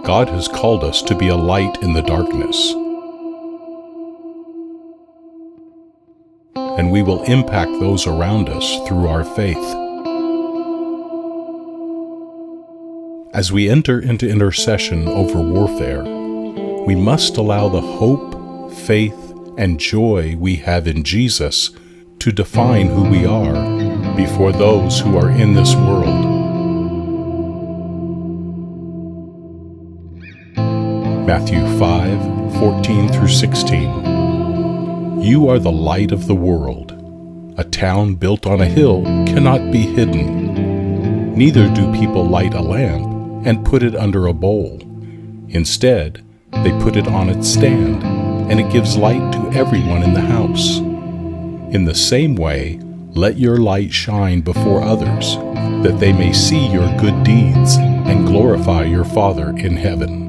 God has called us to be a light in the darkness. And we will impact those around us through our faith. As we enter into intercession over warfare, we must allow the hope, faith, and joy we have in Jesus to define who we are before those who are in this world. Matthew 5:14 through 16. You are the light of the world. A town built on a hill cannot be hidden. Neither do people light a lamp and put it under a bowl. Instead, they put it on its stand, and it gives light to everyone in the house. In the same way, let your light shine before others, that they may see your good deeds and glorify your Father in heaven.